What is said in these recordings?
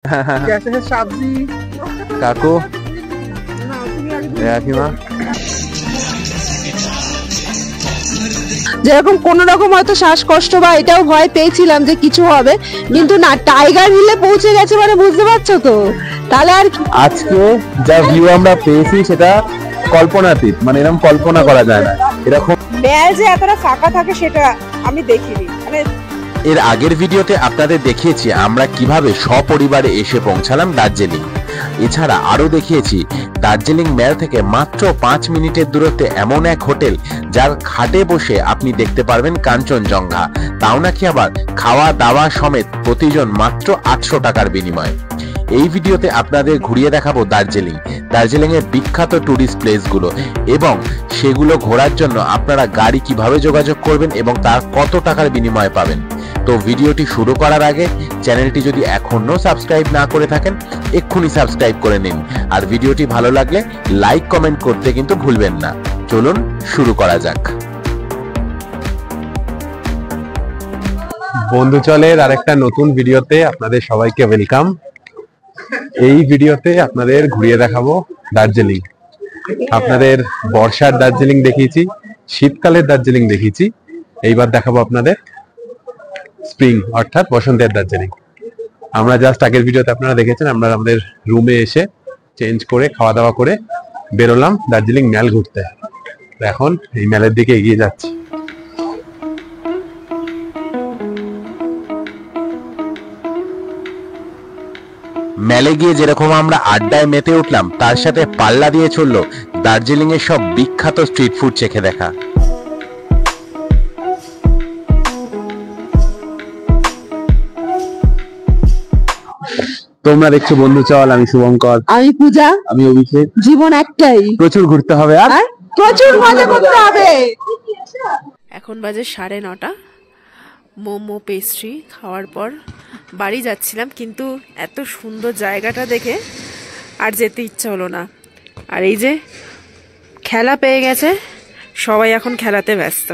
कैसे है सब्जी কাকু কাকিমা যেরকম কোন রকম হয়তো শ্বাসকষ্ট বা এটাও ভয় পেয়েছিলাম যে কিছু হবে, কিন্তু না, টাইগার হিলে পৌঁছে গেছে মানে বুঝতে পারছো তো। তাহলে আর আজকে যা ভিউ আমরা পেয়েছি সেটা কল্পনাতীত, মানে এরকম কল্পনা করা যায় না। এরকম ম্যাল যে এতটা ফাঁকা থাকে সেটা আমি দেখিনি। মানে এর আগের ভিডিওতে আপনাদের দেখিয়েছি আমরা কিভাবে সপরিবারে এসে পৌঁছালাম দার্জিলিং। এছাড়া আরো দেখিয়েছি দার্জিলিং ম্যাল থেকে মাত্র 5 মিনিটের দূরত্বে এমন এক হোটেল যার খাটে বসে আপনি দেখতে পারবেন কাঞ্চনজঙ্ঘা, তাও নাকি আবার খাওয়া দাওয়া সমেত প্রতিজন মাত্র 800 টাকার বিনিময়ে। এই ভিডিওতে আপনাদের ঘুরিয়ে দেখাবো দার্জিলিং এর বিখ্যাত টুরিস্ট প্লেসগুলো এবং সেগুলো ঘোরার জন্য আপনারা গাড়ি কিভাবে যোগাযোগ করবেন এবং তার কত টাকার বিনিময়ে পাবেন। তো ভিডিওটি শুরু করার আগে চ্যানেলটি যদি এখনো সাবস্ক্রাইব না করে থাকেন এক্ষুনি সাবস্ক্রাইব করে নিন, আর ভিডিওটি ভালো লাগলে লাইক কমেন্ট করতে কিন্তু ভুলবেন না। চলুন শুরু করা যাক। বন্ধু চলের আরেকটা নতুন ভিডিওতে আপনাদের সবাইকে ওয়েলকাম। এই ভিডিওতে আপনাদের ঘুরিয়ে দেখাবো দার্জিলিং। আপনাদের বর্ষার দার্জিলিং দেখিয়েছি, শীতকালের দার্জিলিং দেখিয়েছি, এইবার দেখাবো আপনাদের স্প্রিং অর্থাৎ বসন্তের দার্জিলিং। আমরা জাস্ট আগের ভিডিওতে আপনারা দেখেছেন আমরা আমাদের রুমে এসে চেঞ্জ করে খাওয়া দাওয়া করে বেরোলাম দার্জিলিং ম্যাল ঘুরতে। এখন এই ম্যালের দিকে এগিয়ে যাচ্ছি। মেলে গিয়ে যেরকম আমরা আড্ডায় মেতে উঠলাম, তার সাথে পাল্লা দিয়ে চললো দার্জিলিং এর সব বিখ্যাত স্ট্রিট ফুড চেখে দেখা। তোমরা দেখছো বন্ধু চল, আমি শুভঙ্কর, আমি পূজা, আমি অভিষেক। জীবন একটাই, প্রচুর ঘুরতে হবে আর প্রচুর মজা করতে হবে। এখন বাজে 9:30। মোমো পেস্ট্রি খাওয়ার পর বাড়ি যাচ্ছিলাম, কিন্তু এত সুন্দর জায়গাটা দেখে আর যেতে ইচ্ছা হলো না। আর এই যে খেলা পেয়ে গেছে, সবাই এখন খেলাতে ব্যস্ত।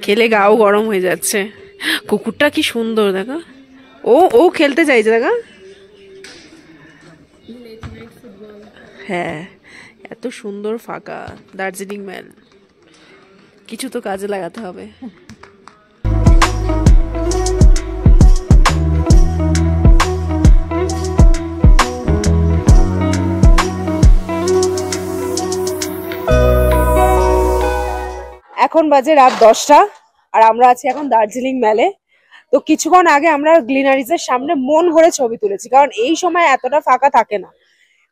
খেলে গাও গরম হয়ে যাচ্ছে। কুকুরটা কি সুন্দর দেখো, ও খেলতে চাইছে দেখো। হ্যাঁ, এত সুন্দর ফাঁকা দার্জিলিং ম্যাল, কিছু তো কাজে লাগাতে হবে। এখন বাজে রাত 10টা আর আমরা আছি এখন দার্জিলিং ম্যালে। তো কিছুক্ষণ আগে আমরা গ্লিনারিজের সামনে মন ভরে ছবি তুলেছি, কারণ এই সময় এতটা ফাঁকা থাকে না।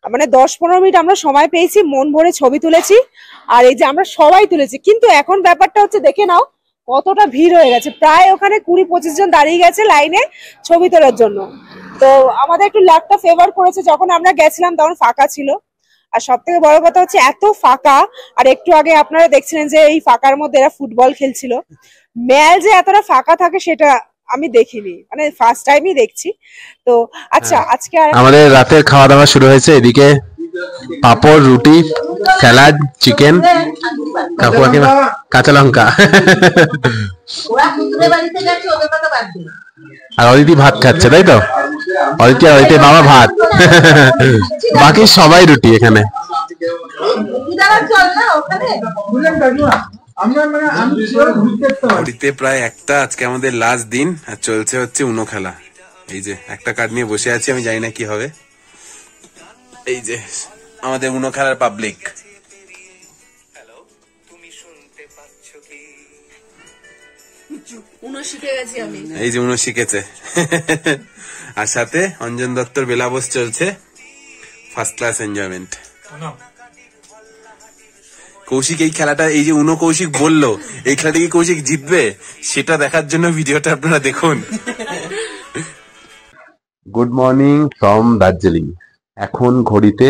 মানে 10-15 মিনিট আমরা সময় পেয়েছি, মন ভরে ছবি তুলেছি। আর এই যে আমরা সবাই তুলেছি, কিন্তু এখন ব্যাপারটা হচ্ছে দেখে নাও কতটা ভিড় হয়ে গেছে। প্রায় ওখানে 20-25 জন দাঁড়িয়ে গেছে লাইনে ছবি তোলার জন্য। তো আমাদের একটু লাকটা ফেভার করেছে, যখন আমরা গেছিলাম তখন ফাঁকা ছিল। আর সব থেকে বড় কথা হচ্ছে এত ফাঁকা, আর একটু আগে আপনারা দেখছিলেন যে এই ফাঁকার মধ্যে এরা ফুটবল খেলছিল। ম্যাল যে এতটা ফাঁকা থাকে সেটা আমি দেখিনি, মানে ফার্স্ট টাইমই দেখছি। তো আচ্ছা, আজকে আমাদের রাতের খাওয়া দাওয়া শুরু হয়েছে। এদিকে পাপড়, রুটি, স্যালাড, চিকেন, কাঁচা লঙ্কা, আর অদিতি ভাত খাচ্ছে, তাই তো? অদিতি আর অদিতি বাবা ভাত, বাকি সবাই রুটি এখানে। প্রায় 1টা, আজকে আমাদের লাস্ট দিন আর চলছে হচ্ছে উনো খেলা। এই যে একটা কার্ড নিয়ে বসে আছি, আমি জানি না কি হবে। এই যে আমাদের উনো খেলার পাবলিক। এই যে উনো শিখেছে। আর সাথে অঞ্জন দত্তর বেলাবোস চলছে, ফার্স্ট ক্লাস এনজয়মেন্ট। কৌশিক এই খেলাটা, এই যে উনো কৌশিক বললো এই খেলাটা কি কৌশিক জিতবে সেটা দেখার জন্য ভিডিওটা আপনারা দেখুন। Good morning from Darjeeling. এখন ঘড়িতে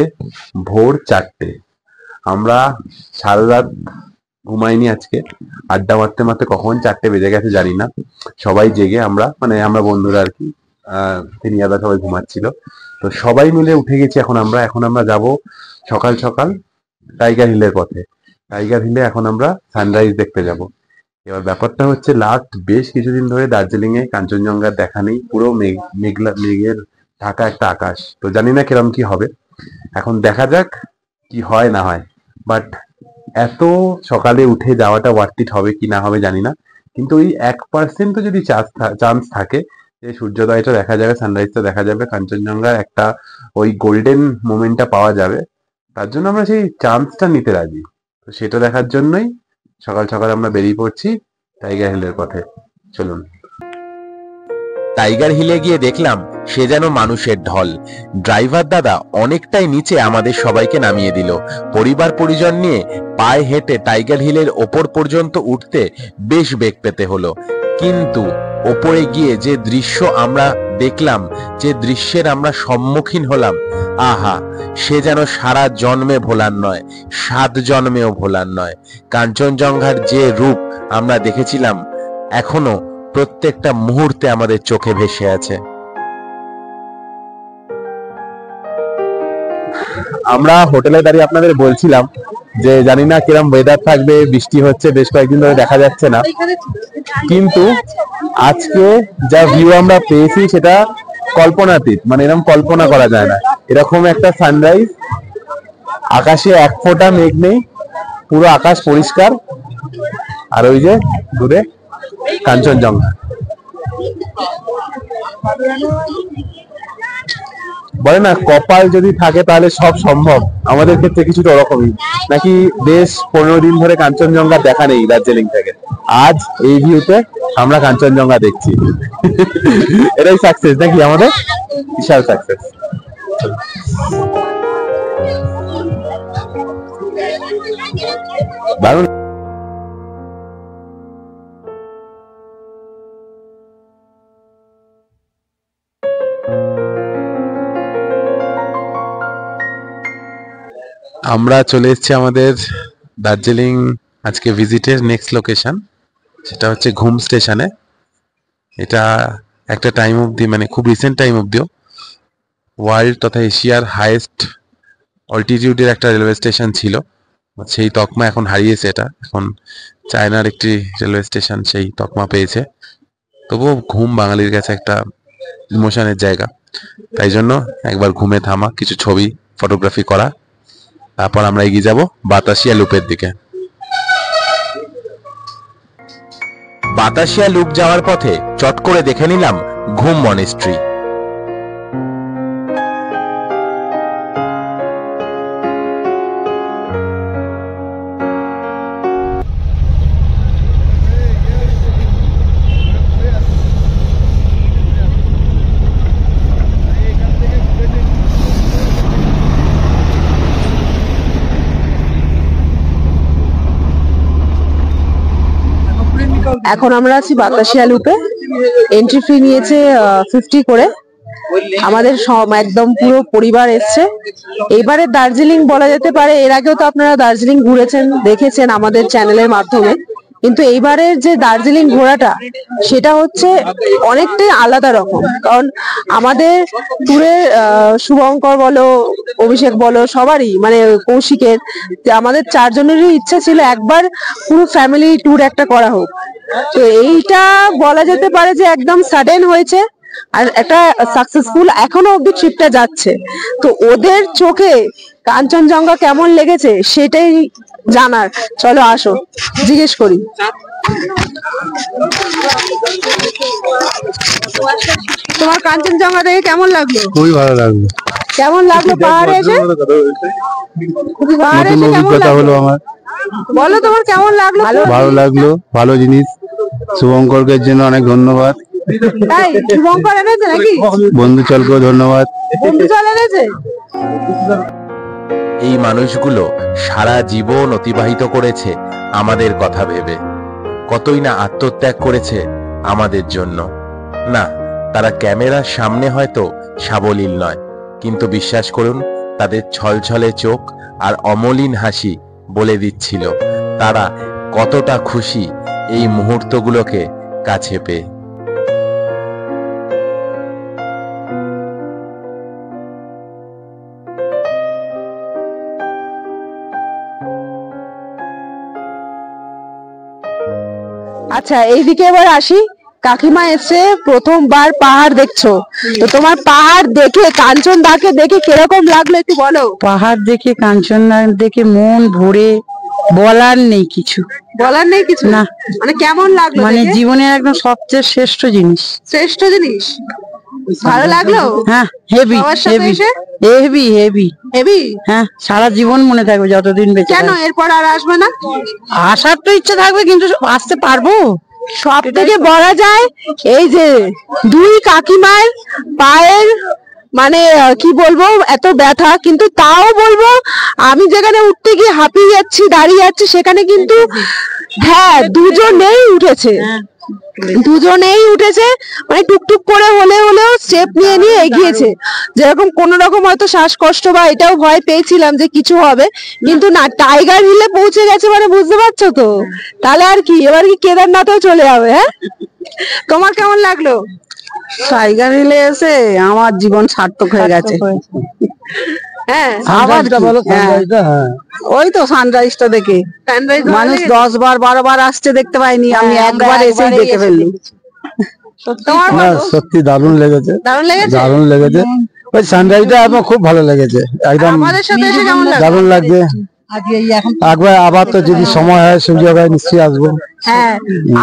ভোর 4টে। আমরা সারা রাত ঘুমাইনি আজকে, আড্ডা মারতে মারতে কখন 4টে বেজে গেছে জানি না। সবাই জেগে, আমরা বন্ধুরা আর কি, তিনি আদা সবাই ঘুমাচ্ছিল। তো সবাই মিলে উঠে গেছি এখন আমরা যাব সকাল সকাল টাইগার হিলের পথে। টাইগার হিলে এখন আমরা সানরাইজ দেখতে যাব। এবার ব্যাপারটা হচ্ছে লাস্ট বেশ কিছুদিন ধরে দার্জিলিং এ কাঞ্চনজঙ্ঘার দেখা নেই, পুরো মেঘলা মেঘের ঢাকা একটা আকাশ। তো জানি না কিরম কি হবে, এখন দেখা যাক কি হয় না হয়। বাট এত সকালে উঠে যাওয়াটা ওয়ার্থ ইট হবে কি না হবে জানি না, কিন্তু ওই 1% যদি চান্স থাকে যে সূর্যোদয়টা দেখা যাবে, সানরাইজটা দেখা যাবে, কাঞ্চনজঙ্ঘার একটা ওই গোল্ডেন মোমেন্টটা পাওয়া যাবে, তার জন্য আমরা সেই চান্সটা নিতে রাজি। তো সেটা দেখার জন্যই সকাল সকাল আমরা বেরিয়ে পড়ছি টাইগার হিলের পথে। চলুন। টাইগার হিলে গিয়ে দেখলাম সে যেন মানুষের ঢল। ড্রাইভার দাদা অনেকটাই নিচে আমাদের সবাইকে নামিয়ে দিল। পরিবার পরিজন নিয়ে পায়ে হেঁটে টাইগার হিলের ওপর পর্যন্ত উঠতে বেশ বেগ পেতে হলো, কিন্তু ওপরে গিয়ে যে দৃশ্য আমরা দেখলাম, যে দৃশ্যের আমরা সম্মুখীন হলাম, আহা, সে যেন সারা জন্মে ভোলার নয়, 7 জন্মেও ভোলার নয়। কাঞ্চনজঙ্ঘার যে রূপ আমরা দেখেছিলাম এখনো প্রত্যেকটা মুহূর্তে আমাদের চোখে ভেসে আছে। আমরা হোটেলে দাঁড়িয়ে আপনাদের বলছিলাম যে জানি না কিরম ওয়েদার থাকবে, বৃষ্টি হচ্ছে বেশ কয়েকদিন ধরে, দেখা যাচ্ছে না, কিন্তু আজকে যা ভিউ আমরা পেয়েছি সেটা কল্পনাতীত, মানে এরকম কল্পনা করা যায় না। এরকম একটা সানরাইজ, আকাশে 1 ফোঁটা মেঘ নেই, পুরো আকাশ পরিষ্কার, আর ওই যে দূরে কাঞ্চনজঙ্ঘা। বলে না কপাল যদি থাকে তাহলে সব সম্ভব, আমাদের ক্ষেত্রে কিছুটা ওরকমই। নাকি বেশ 15 দিন ধরে কাঞ্চনজঙ্ঘা দেখা নেই দার্জিলিং থেকে, আজ এই ভিউতে আমরা কাঞ্চনজঙ্ঘা দেখছি। এটাই সাকসেস নাকি আমাদের, বিশাল সাকসেস। দারুণ। আমরা চলে এসেছি আমাদের দার্জিলিং আজকে ভিজিটের নেক্সট লোকেশন, সেটা হচ্ছে ঘুম স্টেশনে। এটা একটা টাইম অবধি, মানে খুব রিসেন্ট টাইম অবধিও ওয়ার্ল্ড তথা এশিয়ার হাইয়েস্ট অল্টিটিউডের একটা রেলওয়ে স্টেশন ছিল, সেই তকমা এখন হারিয়েছে। এটা এখন চায়নার একটি রেলওয়ে স্টেশন সেই তকমা পেয়েছে। তবুও ঘুম বাঙালির কাছে একটা ইমোশনের জায়গা, তাই জন্য একবার ঘুমে থামা, কিছু ছবি ফটোগ্রাফি করা, তারপর আমরা এগিয়ে যাব বাতাসিয়া লুপের দিকে। বাতাসিয়া লুপ যাওয়ার পথে চট করে দেখে নিলাম ঘুম মনেস্ট্রি। এখন আমরা আছি বাতাসিয়া লুপে। এন্ট্রি ফি নিয়েছে 50 করে। আমাদের একদম পুরো পরিবার এসছে। এবারে দার্জিলিং বলা যেতে পারে, এর আগেও তো আপনারা দার্জিলিং ঘুরেছেন, দেখেছেন আমাদের চ্যানেলের মাধ্যমে, কিন্তু এইবারের যে দার্জিলিং ঘোরাটা সেটা হচ্ছে অনেকটাই আলাদা রকম। কারণ আমাদের ট্যুরে শুভঙ্কর বলো, অভিষেক বলো, সবারই মানে কৌশিকের, যে আমাদের 4 জনেরই ইচ্ছা ছিল একবার পুরো ফ্যামিলি ট্যুর একটা করা হোক। তো এইটা বলা যেতে পারে যে একদম সাডেন হয়েছে, আর একটা সাকসেসফুল এখনো অব্দি ট্রিপটা যাচ্ছে। তো ওদের চোখে কাঞ্চনজঙ্ঘা কেমন লেগেছে সেটাই জানার। চলো আসো জিজ্ঞেস করি। তোমার কাঞ্চনজঙ্ঘা দেখে কেমন লাগলো? খুবই ভালো লাগলো। কেমন লাগলো পাহাড়ে এসে? পাহাড়ে এসে কেমন হলো লাগলো? আমার, বলো তোমার কেমন লাগলো? ভালো লাগলো, ভালো জিনিস। শুভঙ্করকে জন্য অনেক ধন্যবাদ, তাই শুভঙ্কর এনেছে নাকি? বন্ধু চলকেও ধন্যবাদ। বন্ধু চল এনেছে। এই মানুষগুলো সারা জীবন অতিবাহিত করেছে আমাদের কথা ভেবে, কতই না আত্মত্যাগ করেছে আমাদের জন্য। না, তারা ক্যামেরার সামনে হয়তো সাবলীল নয়, কিন্তু বিশ্বাস করুন তাদের ছলছলে চোখ আর অমলিন হাসি বলে দিচ্ছিল তারা কতটা খুশি এই মুহূর্তগুলোকে কাছে পেয়ে। আচ্ছা এইদিকে এবার আসি, কাকিমা এসে প্রথমবার পাহাড় দেখছো, তো তোমার পাহাড় দেখে কাঞ্চনদাকে দেখে কিরকম লাগলো একটু বলো। পাহাড় দেখে কাঞ্চনজঙ্ঘা দেখে মন ভরে বলার নেই কিছু, বলার নেই কিছু না। মানে কেমন লাগলো মানে দেখে? জীবনের একদম সবচেয়ে শ্রেষ্ঠ জিনিস। শ্রেষ্ঠ জিনিস, ভালো লাগলো হ্যাঁ হেভি সবার সাথে হেভি এসে? Heavy heavy heavy. হ্যাঁ সারা জীবন মনে থাকবে যতদিন বেঁচে কেন থাকবো। এরপর আর আসবে না? আসার তো ইচ্ছা থাকবে কিন্তু আসতে পারবো। সব থেকে বলা যায় এই যে দুই কাকিমার পায়ের মানে কি বলবো এত ব্যথা, কিন্তু তাও বলবো আমি যেখানে উঠতে গিয়ে হাঁপিয়ে যাচ্ছি দাঁড়িয়ে যাচ্ছি সেখানে কিন্তু হ্যাঁ দুজনেই উঠেছে, দুজনেই উঠেছে, মানে টুকটুক করে হলেও স্টেপ নিয়ে নিয়ে এগিয়েছে। যেরকম কোন রকম হয়তো শ্বাসকষ্ট বা এটাও ভয় পেয়েছিলাম যে কিছু হবে, কিন্তু না, টাইগার হিলে পৌঁছে গেছে মানে বুঝতে পারছো তো। তাহলে আর কি, এবার কি কেদারনাথেও চলে যাবে। হ্যাঁ তোমার কেমন লাগলো? টাইগার হিলে এসে আমার জীবন সার্থক হয়ে গেছে। হ্যাঁ আবার কি? হ্যাঁ। ওই তো সানরাইজটা দেখে সানরাইজ মানুষ 10 বার 12 বার আসছে দেখতে পাইনি, আমি একবার এসেই দেখে ফেললি। তোমার না বলো। সত্যি দারুণ লেগেছে, দারুণ লেগেছে? দারুণ লেগেছে। ওই সানরাইজটা আমার খুব ভালো লেগেছে, একদম আমাদের সাথে এসে কেমন লাগলো? দারুণ লাগবে। একবার আবার তো যদি সময় হয় সেই জায়গায় নিশ্চয়ই আসবো। হ্যাঁ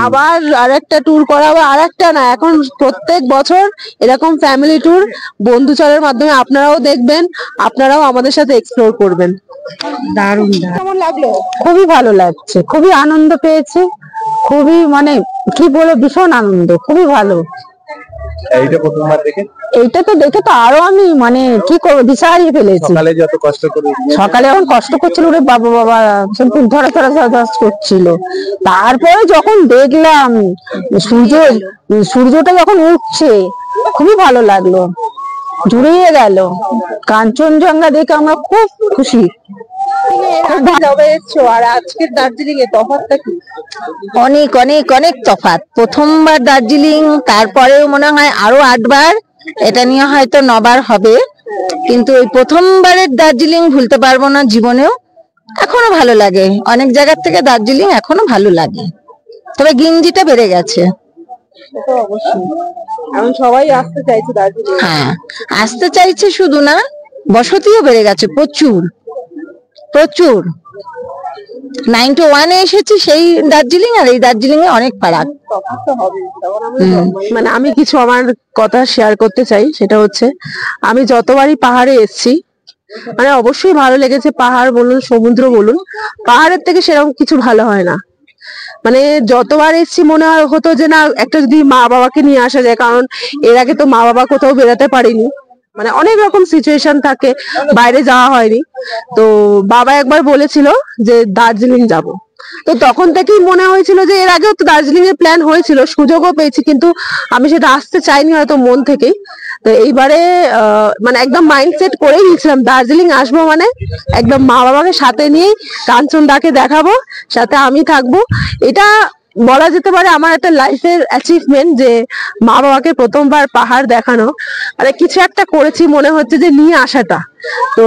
আবার আরেকটা ট্যুর করাবো, আরেকটা না, এখন প্রত্যেক বছর এরকম ফ্যামিলি ট্যুর বন্ধুচরের মাধ্যমে আপনারাও দেখবেন, আপনারাও আমাদের সাথে এক্সপ্লোর করবেন। দারুণ কেমন লাগলো? খুবই ভালো লাগছে, খুবই আনন্দ পেয়েছে, খুবই মানে কি বলবো ভীষণ আনন্দ, খুবই ভালো। এইটা প্রথমবার দেখে এইটা তো দেখে তো আরো আমি মানে কি করবো দিশা হারিয়ে ফেলেছি। সকালে যত কষ্ট করে সকালে এখন কষ্ট করছিল রে বাবা বাবা, বুক ধরা ধরা ধরা করছিল, তারপরে যখন দেখলাম সূর্যটা যখন উঠছে খুবই ভালো লাগলো, জুড়িয়ে গেল। কাঞ্চনজঙ্ঘা দেখে আমরা খুব খুশি। যবে এসছো আর আজকের দার্জিলিং এ তফাৎটা কি? অনেক অনেক অনেক তফাৎ। প্রথমবার দার্জিলিং, তারপরেও মনে হয় আরো 8 বার, এটা নিয়ে হয়তো 9 বার হবে, কিন্তু ওই প্রথমবারের দার্জিলিং ভুলতে পারবো না জীবনেও। এখনো ভালো লাগে, অনেক জায়গার থেকে দার্জিলিং এখনো ভালো লাগে, তবে গিঞ্জিটা বেড়ে গেছে। সেটা অবশ্যই, এখন সবাই আসতে চাইছে দার্জিলিং। হ্যাঁ আসতে চাইছে, শুধু না বসতিও বেড়ে গেছে প্রচুর প্রচুর। 9 to 1 এসেছি সেই দার্জিলিং আর এই দার্জিলিং এ অনেক ফারাক। মানে আমি কিছু আমার কথা শেয়ার করতে চাই, সেটা হচ্ছে আমি যতবারই পাহাড়ে এসেছি মানে অবশ্যই ভালো লেগেছে, পাহাড় বলুন সমুদ্র বলুন, পাহাড়ের থেকে সেরকম কিছু ভালো হয় না। মানে যতবার এসেছি মনে হতো যে না একটা যদি মা বাবাকে নিয়ে আসা যায়, কারণ এর আগে তো মা বাবা কোথাও বেরোতে পারিনি, মানে অনেক রকম সিচুয়েশন থাকে, বাইরে যাওয়া হয়নি। তো বাবা একবার বলেছিল যে দার্জিলিং যাব, তো তখন থেকেই মনে হয়েছিল যে এর আগেও তো দার্জিলিং এর প্ল্যান হয়েছিল, সুযোগও পেয়েছি, কিন্তু আমি সেটা আসতে চাইনি হয়তো মন থেকেই। তো এইবারে মানে একদম মাইন্ডসেট করে নিয়েছিলাম দার্জিলিং আসবো মানে একদম মা বাবাকে সাথে নিয়েই কাঞ্চনদাকে দেখাবো, সাথে আমি থাকবো। এটা বলা যেতে পারে আমার একটা লাইফের অ্যাচিভমেন্ট যে মা বাবাকে প্রথমবার পাহাড় দেখানো, মানে কিছু একটা করেছি মনে হচ্ছে যে নিয়ে আসাটা। তো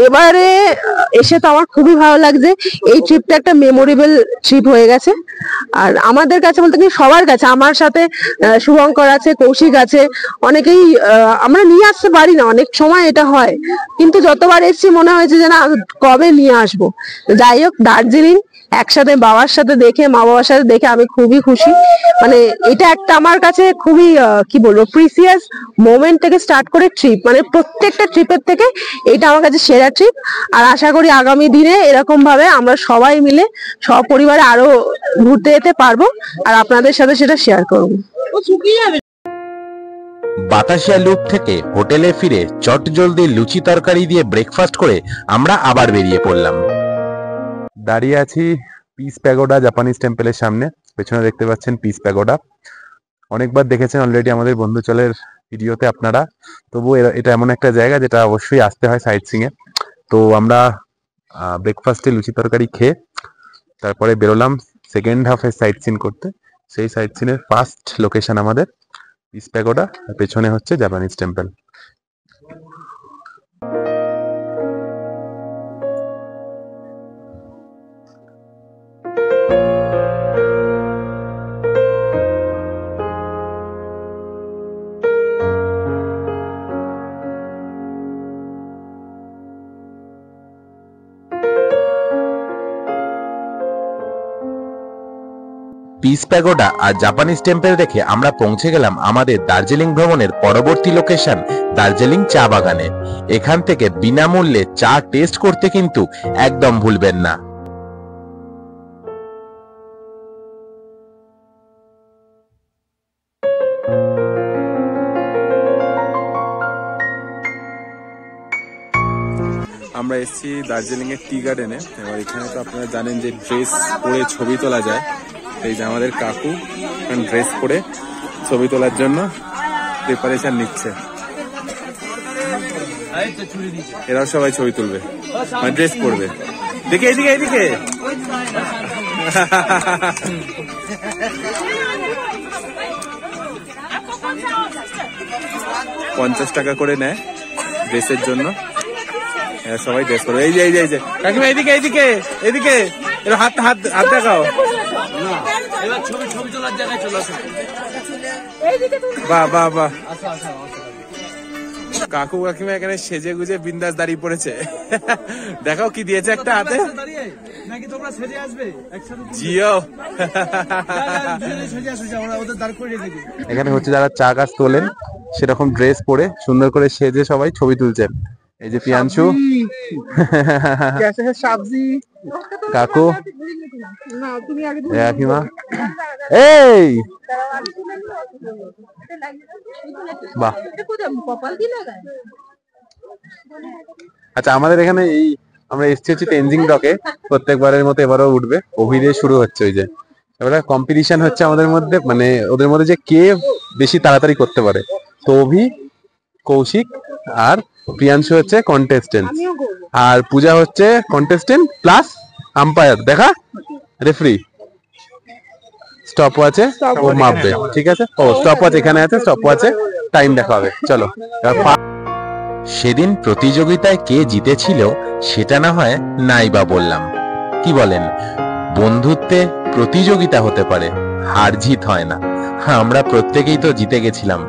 এবারে এসে তো আমার খুবই ভালো লাগছে, এই ট্রিপটা একটা মেমোরেবল ট্রিপ হয়ে গেছে। আর আমাদের কাছে বলতে কি সবার কাছে, আমার সাথে শুভঙ্কর আছে, কৌশিক আছে, অনেকেই আমরা নিয়ে আসতে পারি না, অনেক সময় এটা হয়, কিন্তু যতবার এসেছি মনে হয়েছে যে না কবে নিয়ে আসবো। যাই হোক দার্জিলিং একসাথে বাবার সাথে দেখে, মা বাবার সাথে দেখে আমি খুবই খুশি। মানে এটা একটা আমার কাছে খুবই কি বলবো প্রিসিয়াস মোমেন্ট থেকে স্টার্ট করে ট্রিপ, মানে প্রত্যেকটা ট্রিপের থেকে এটা আমার কাছে সেরা ট্রিপ। আর আশা করি আগামী দিনে এরকম ভাবে আমরা সবাই মিলে সপরিবারে আরো ঘুরতে যেতে পারবো, আর আপনাদের সাথে সেটা শেয়ার করবো। বাতাসিয়া লুপ থেকে হোটেলে ফিরে চটজলদি লুচি তরকারি দিয়ে ব্রেকফাস্ট করে আমরা আবার বেরিয়ে পড়লাম। দাঁড়িয়ে আছি পিস প্যাগোডা জাপানিজ টেম্পলের সামনে, পেছনে দেখতে পাচ্ছেন পিস প্যাগোডা। অনেকবার দেখেছেন অলরেডি আমাদের বন্ধুচলের ভিডিওতে আপনারা, তবু এটা এমন একটা জায়গা যেটা অবশ্যই আসতে হয় সাইট সিং এ। তো আমরা ব্রেকফাস্টে লুচি তরকারি খেয়ে তারপরে বেরোলাম সেকেন্ড হাফে সাইট সিন করতে। সেই সাইট সিনের ফার্স্ট লোকেশন আমাদের পিস প্যাগোডা, আর পেছনে হচ্ছে জাপানিজ টেম্পল। পিস প্যাগোডা আর জাপানিজ টেম্পল দেখে আমরা পৌঁছে গেলাম আমাদের দার্জিলিং ভ্রমণের পরবর্তী লোকেশন দার্জিলিং চা বাগানে। এখান থেকে বিনামূল্যে চা টেস্ট করতে কিন্তু একদম ভুলবেন না। আমরা এসেছি দার্জিলিং এর টি গার্ডেনে। এবার এখানে তো আপনারা জানেন যে ড্রেস পরে ছবি তোলা যায়। এই যে আমাদের কাকু ড্রেস পরে ছবি তোলার জন্য প্রিপারেশন নিচ্ছে। এরাও সবাই ছবি তুলবে, মানে ড্রেস পরবে। দেখে এদিকে এদিকে 50 টাকা করে নেয় ড্রেসের জন্য। সবাই ড্রেস করবে। এই যে এই যে এই যে কাকিমা এদিকে এদিকে এদিকে এর হাত হাত হাত দেখাও। বাহ বাহ বাহ, কাকু কাকিমা এখানে সেজে গুজে বিন্দাস দাঁড়িয়ে পড়েছে। দেখাও কি দিয়েছে একটা হাতে। জিও এখানে হচ্ছে যারা চা গাছ তোলেন সেরকম ড্রেস পরে সুন্দর করে সেজে সবাই ছবি তুলছেন। এই যে পিয়াংশু, কাকু, কাকিমা, এই বাহ। আচ্ছা, আমাদের এখানে এই আমরা এসছি হচ্ছে তেনজিং ডকে, প্রত্যেকবারের মতো এবারও উঠবে। অভিরে শুরু হচ্ছে ওই যে এবারে কম্পিটিশন হচ্ছে আমাদের মধ্যে, মানে ওদের মধ্যে যে কে বেশি তাড়াতাড়ি করতে পারে। তো অভি, কৌশিক আর প্রিয়াংশু হচ্ছে কন্টেস্টেন্ট, আর পূজা হচ্ছে কন্টেস্টেন্ট প্লাস আম্পায়ার, দেখা রেফারি। স্টপ ওয়াচে ও মাপবে, ঠিক আছে? ও স্টপ ওয়াচ এখানে আছে, স্টপ ওয়াচে টাইম দেখা হবে। চলো। সেদিন প্রতিযোগিতায় কে জিতেছিল সেটা না হয় নাই বা বললাম, কি বলেন? বন্ধুত্বে প্রতিযোগিতা হতে পারে, হার জিত হয় না। আমরা প্রত্যেকেই তো জিতে গেছিলাম,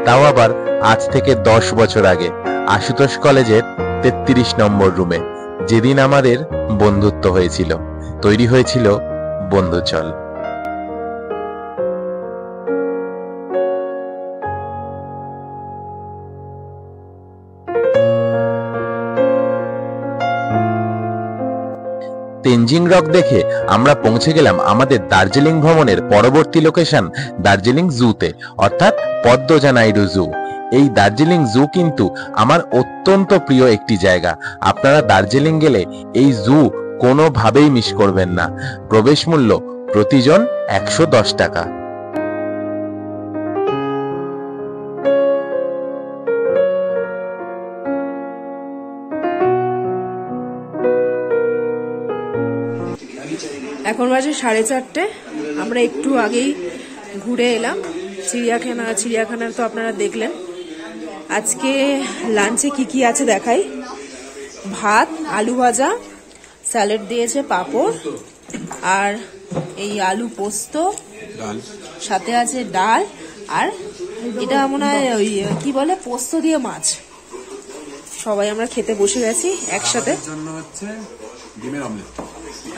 তাও আবার আজ থেকে 10 বছর আগে আশুতোষ কলেজের 33 নম্বর রুমে, যেদিন আমাদের বন্ধুত্ব হয়েছিল, তৈরি হয়েছিল বন্ধুচল। তেনজিং রক দেখে আমরা পৌঁছে গেলাম আমাদের দার্জিলিং ভ্রমণের পরবর্তী লোকেশন দার্জিলিং জুতে, অর্থাৎ পদ্মজা নাইডু জু। এই দার্জিলিং জু কিন্তু আমার অত্যন্ত প্রিয় একটি জায়গা। আপনারা দার্জিলিং গেলে এই জু কোনোভাবেই মিস করবেন না। প্রবেশ মূল্য প্রতিজন 110 টাকা। এখন বাজে 4:30। আমরা একটু আগেই ঘুরে এলাম চিড়িয়াখানার তো আপনারা দেখলেন। আজকে লাঞ্চে কি কি আছে দেখাই। ভাত, আলু ভাজা, স্যালাড দিয়েছে, পাঁপড়, আর এই আলু পোস্ত, সাথে আছে ডাল, আর এটা মনে হয় ওই কি বলে পোস্ত দিয়ে মাছ। সবাই আমরা খেতে বসে গেছি একসাথে।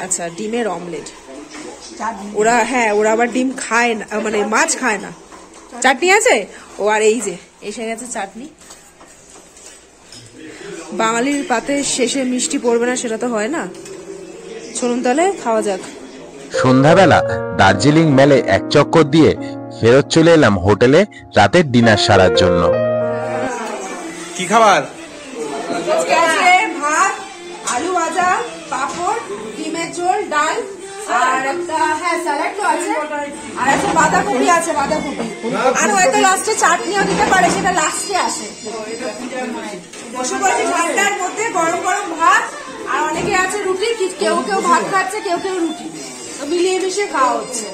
আচ্ছা, ডিমের অমলেট। ওরা আবার ডিম খায় না, মানে মাছ খায় না। চাটনি আছে ও, আর এই যে এসে গেছে চাটনি। বাঙালির পাতে শেষে মিষ্টি পড়বে না, সেটা তো হয় না। চলুন তাহলে খাওয়া যাক। সন্ধ্যাবেলা দার্জিলিং মেলে এক চক্কর দিয়ে ফেরত চলে এলাম হোটেলে রাতের ডিনার সারার জন্য। কি খাবার? ভাত, আলু ভাজা, পাঁপড়, ডিমের ঝোল, ডাল, আর একটা স্যালাড তো আছে, আর একটা বাঁধাকপি আছে, বাঁধাকপি, আর হয়তো লাস্টে চাটনিও দিতে পারে, সেটা লাস্টে আসে। বসে বসে ঠান্ডার মধ্যে গরম গরম ভাত, আর অনেকে আছে রুটি, কেউ কেউ ভাত খাচ্ছে, কেউ কেউ রুটি, তো মিলিয়ে মিশিয়ে খাওয়া হচ্ছে।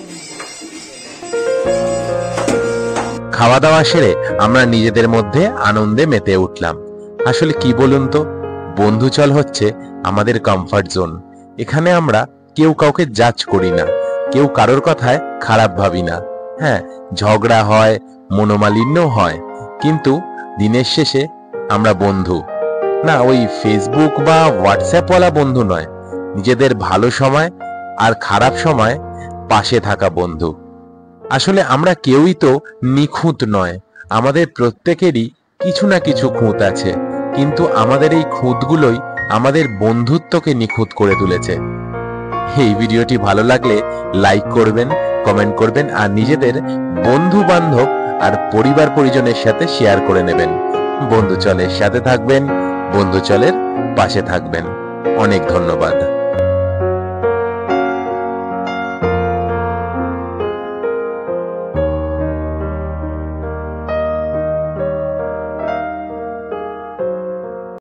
খাওয়া দাওয়া সেরে আমরা নিজেদের মধ্যে আনন্দে মেতে উঠলাম। আসলে কি বলুন তো, বন্ধুচল হচ্ছে আমাদের কমফর্ট জোন। এখানে আমরা কেউ কাউকে জাজ করি না, কেউ কারোর কথায় খারাপ ভাবি না। হ্যাঁ, ঝগড়া হয়, মনোমালিন্য হয়, কিন্তু দিনের শেষে আমরা বন্ধু না, ওই ফেসবুক বা হোয়াটসঅ্যাপ ওয়ালা বন্ধু নয়। নিজেদের ভালো সময় আর খারাপ সময় পাশে থাকা বন্ধু। আসলে আমরা কেউই তো নিখুঁত নয়, আমাদের প্রত্যেকেরই কিছু না কিছু খুঁত আছে, কিন্তু আমাদের এই খুঁতগুলোই আমাদের বন্ধুত্বকে নিখুঁত করে তুলেছে। এই ভিডিওটি ভালো লাগলে লাইক করবেন, কমেন্ট করবেন আর নিজেদের বন্ধু বান্ধব আর পরিবার পরিজনের সাথে শেয়ার করে নেবেন। বন্ধু চলের সাথে থাকবেন, বন্ধু চলের পাশে থাকবেন। অনেক ধন্যবাদ।